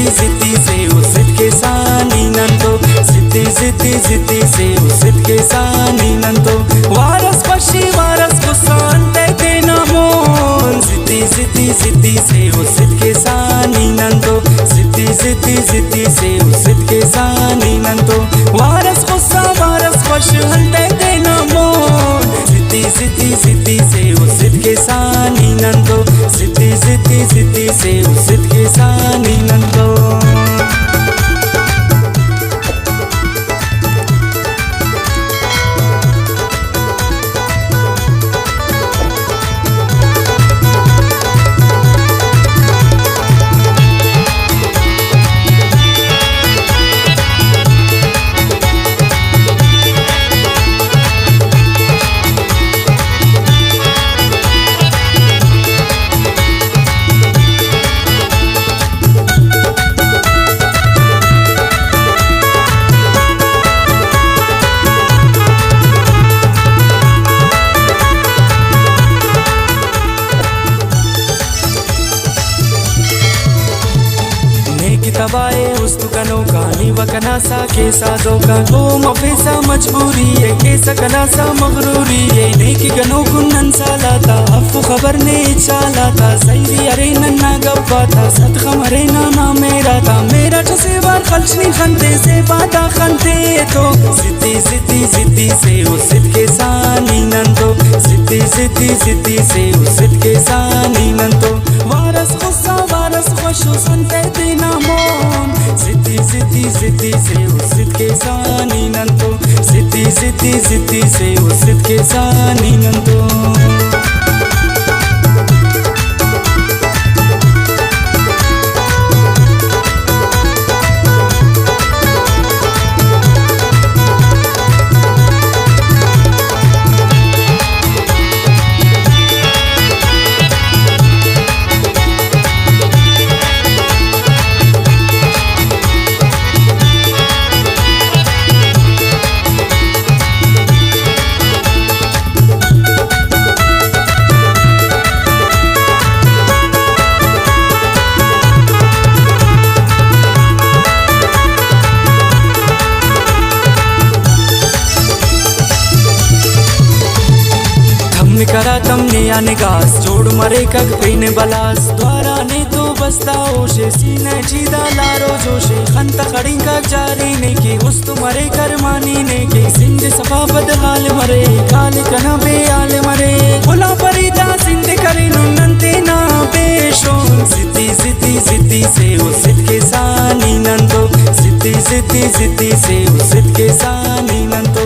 ziti se usit ke sani nanto ziti se usit ke sani nanto waras pashi waras kusante te namon ziti se usit ke sani nanto ziti se usit ke sani nanto waras kusa waras pashante te namon ziti se usit ke sani nanto ziti se usit ke sani nanto तबाए उस्तु कनो कानी वकना सा के सादो का ओ मफेसा मजबूरी है के सकना सा मगरूरी है नेकी गनो कुन्नन सालाता अफु खबर ने चालाता सैरी अरे नन्ना गब्बाता सदखा मरे ना मेरा था मेरा जसे बार खलचनी खंते से बाता खंते तो सिद्धि से उसित के सानी नंतो सिद्धि से उसित के सानी नंतो वारस खुसा वारस खुशो संते देना मोन सिद्धि से उसित के सानी नंतो सिद्धि से उसित के सानी नंतो करा तमने आने गास जोड़ मरे कक पेने बलास द्वारा ने तो बस्ता ओशे सीने चीदा लारो जोशे खंत खड़ी का जारी ने के उस मरे कर मानी ने के सिंध सफा बदहाल मरे काल कना बे आल मरे भुला परिदा सिंध करे नंते ना पेशो सिद्धि से उसित के सानी नंतो सिद्धि से उसित के सानी नंतो